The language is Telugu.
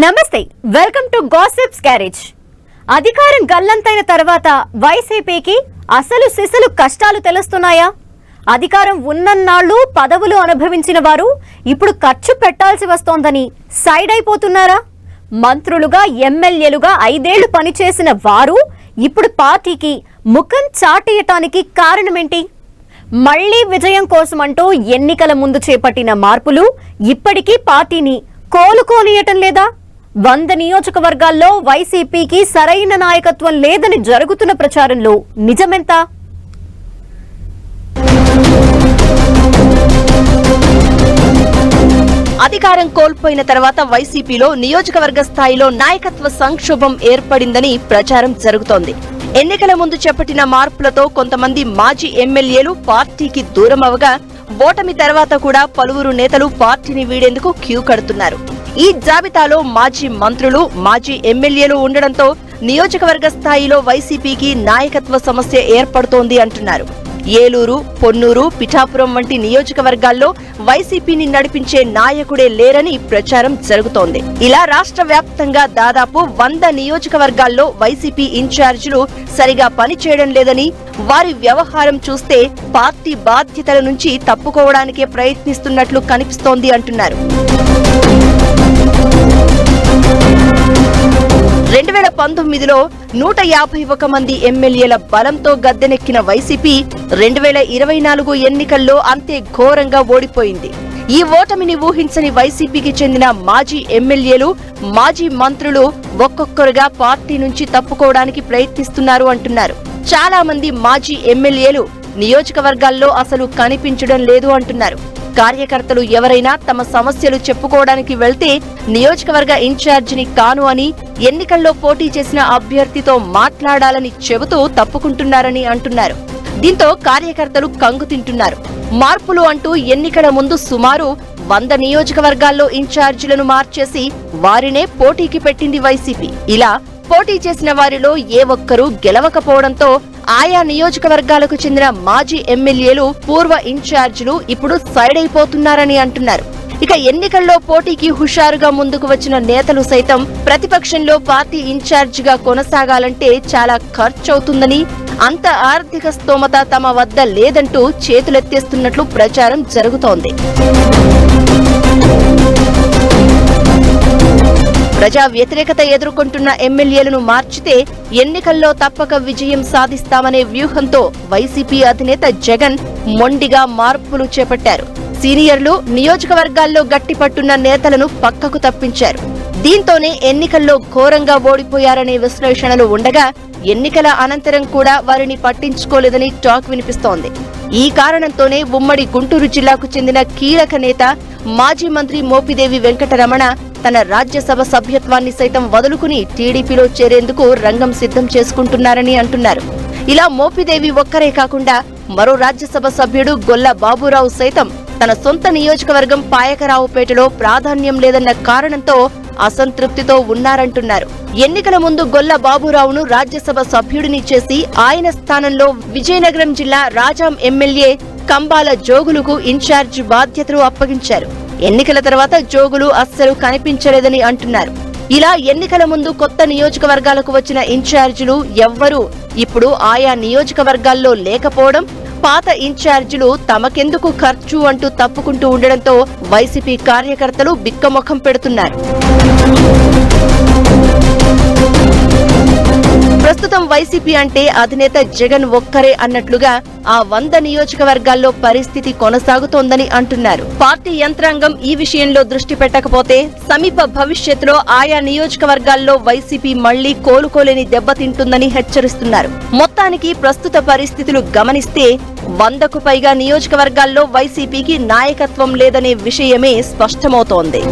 నమస్తే, వెల్కమ్ టు గాసిప్స్ గ్యారేజ్. అధికారం గల్లంతైన తర్వాత వైసీపీకి అసలు సిసలు కష్టాలు తెలుస్తున్నాయా? అధికారం ఉన్నన్నాళ్ళు పదవులు అనుభవించిన వారు ఇప్పుడు ఖర్చు పెట్టాల్సి వస్తోందని సైడ్ అయిపోతున్నారా? మంత్రులుగా ఎమ్మెల్యేలుగా 5 ఏళ్లు పనిచేసిన వారు ఇప్పుడు పార్టీకి ముఖం చాటేయటానికి కారణమేంటి? మళ్లీ విజయం కోసమంటూ ఎన్నికల ముందు చేపట్టిన మార్పులు ఇప్పటికీ పార్టీని కోలుకోనియటం లేదా? 100 నియోజకవర్గాల్లో వైసీపీకి సరైన నాయకత్వం లేదని జరుగుతున్న ప్రచారంలో నిజమెంత? అధికారం కోల్పోయిన తర్వాత వైసీపీలో నియోజకవర్గ స్థాయిలో నాయకత్వ సంక్షోభం ఏర్పడిందని ప్రచారం జరుగుతోంది. ఎన్నికల ముందు చేపట్టిన మార్పులతో కొంతమంది మాజీ ఎమ్మెల్యేలు పార్టీకి దూరం అవగా, ఓటమి తర్వాత కూడా పలువురు నేతలు పార్టీని వీడేందుకు క్యూ కడుతున్నారు. ఈ జాబితాలో మాజీ మంత్రులు, మాజీ ఎమ్మెల్యేలు ఉండడంతో నియోజకవర్గ స్థాయిలో వైసీపీకి నాయకత్వ సమస్య ఏర్పడుతోంది అంటున్నారు. ఏలూరు, పొన్నూరు, పిఠాపురం వంటి నియోజకవర్గాల్లో వైసీపీని నడిపించే నాయకుడే లేరని ప్రచారం జరుగుతోంది. ఇలా రాష్ట్ర వ్యాప్తంగా దాదాపు 100 నియోజకవర్గాల్లో వైసీపీ ఇన్ఛార్జీలు సరిగా పనిచేయడం లేదని, వారి వ్యవహారం చూస్తే పార్టీ బాధ్యతల నుంచి తప్పుకోవడానికే ప్రయత్నిస్తున్నట్లు కనిపిస్తోంది అంటున్నారు. 2019లో 151 మంది ఎమ్మెల్యేల బలంతో గద్దెనెక్కిన వైసీపీ 2024 ఎన్నికల్లో అంతే ఘోరంగా ఓడిపోయింది. ఈ ఓటమిని ఊహించని వైసీపీకి చెందిన మాజీ ఎమ్మెల్యేలు, మాజీ మంత్రులు ఒక్కొక్కరుగా పార్టీ నుంచి తప్పుకోవడానికి ప్రయత్నిస్తున్నారు అంటున్నారు. చాలా మంది మాజీ ఎమ్మెల్యేలు నియోజకవర్గాల్లో అసలు కనిపించడం లేదు అంటున్నారు. కార్యకర్తలు ఎవరైనా తమ సమస్యలు చెప్పుకోవడానికి వెళ్తే నియోజకవర్గ ఇన్ఛార్జిని కాను అని, ఎన్నికల్లో పోటీ చేసిన అభ్యర్థితో మాట్లాడాలని చెబుతూ తప్పుకుంటున్నారని అంటున్నారు. దీంతో కార్యకర్తలు కంగుతింటున్నారు. మార్పులు అంటూ ఎన్నికల ముందు సుమారు 100 నియోజకవర్గాల్లో ఇన్ఛార్జీలను మార్చేసి వారినే పోటీకి పెట్టింది వైసీపీ. ఇలా పోటీ చేసిన వారిలో ఏ ఒక్కరూ గెలవకపోవడంతో ఆయా నియోజకవర్గాలకు చెందిన మాజీ ఎమ్మెల్యేలు, పూర్వ ఇన్ఛార్జీలు ఇప్పుడు సైడ్ అయిపోతున్నారని అంటున్నారు. ఇక ఎన్నికల్లో పోటీకి హుషారుగా ముందుకు వచ్చిన నేతలు సైతం ప్రతిపక్షంలో పార్టీ ఇన్ఛార్జిగా కొనసాగాలంటే చాలా ఖర్చవుతుందని, అంత ఆర్థిక స్తోమత తమ వద్ద లేదంటూ చేతులెత్తేస్తున్నట్లు ప్రచారం జరుగుతోంది. ప్రజా వ్యతిరేకత ఎదుర్కొంటున్న ఎమ్మెల్యేలను మార్చితే ఎన్నికల్లో తప్పక విజయం సాధిస్తామనే వ్యూహంతో వైసీపీ అధినేత జగన్ మొండిగా మార్పులు చేపట్టారు. సీనియర్లు, నియోజకవర్గాల్లో గట్టిపట్టున్న నేతలను పక్కకు తప్పించారు. దీంతోనే ఎన్నికల్లో ఘోరంగా ఓడిపోయారనే విశ్లేషణలు ఉండగా, ఎన్నికల అనంతరం కూడా వారిని పట్టించుకోలేదని టాక్ వినిపిస్తోంది. ఈ కారణంతోనే ఉమ్మడి గుంటూరు జిల్లాకు చెందిన కీలక నేత, మాజీ మంత్రి మోపిదేవి వెంకటరమణ తన రాజ్యసభ సభ్యత్వాన్ని సైతం వదులుకుని టీడీపీలో చేరేందుకు రంగం సిద్ధం చేసుకుంటున్నారని అంటున్నారు. ఇలా మోపిదేవి ఒక్కరే కాకుండా మరో రాజ్యసభ సభ్యుడు గొల్ల బాబురావు సైతం తన సొంత నియోజకవర్గం పాయకరావుపేటలో ప్రాధాన్యం లేదన్న కారణంతో అసంతృప్తితో ఉన్నారంటున్నారు. ఎన్నికల ముందు గొల్ల బాబురావును రాజ్యసభ సభ్యుడిని చేసి ఆయన స్థానంలో విజయనగరం జిల్లా రాజాం ఎమ్మెల్యే కంబాల జోగులుకు ఇన్ఛార్జి బాధ్యతలు అప్పగించారు. ఎన్నికల తర్వాత జోగులు అస్సలు కనిపించలేదని అంటున్నారు. ఇలా ఎన్నికల ముందు కొత్త నియోజకవర్గాలకు వచ్చిన ఇన్ఛార్జీలు ఎవ్వరూ ఇప్పుడు ఆయా నియోజకవర్గాల్లో లేకపోవడం, పాత ఇన్ఛార్జీలు తమకెందుకు ఖర్చు అంటూ తప్పుకుంటూ ఉండడంతో వైసీపీ కార్యకర్తలు బిక్కమొఖం పెడుతున్నారు. ప్రస్తుతం వైసీపీ అంటే అధినేత జగన్ ఒక్కరే అన్నట్లుగా ఆ 100 నియోజకవర్గాల్లో పరిస్థితి కొనసాగుతోందని అంటున్నారు. పార్టీ యంత్రాంగం ఈ విషయంలో దృష్టి పెట్టకపోతే సమీప భవిష్యత్తులో ఆయా నియోజకవర్గాల్లో వైసీపీ మళ్లీ కోలుకోలేని దెబ్బతింటుందని హెచ్చరిస్తున్నారు. మొత్తానికి ప్రస్తుత పరిస్థితులు గమనిస్తే 100కు పైగా నియోజకవర్గాల్లో వైసీపీకి నాయకత్వం లేదనే విషయమే స్పష్టమవుతోంది.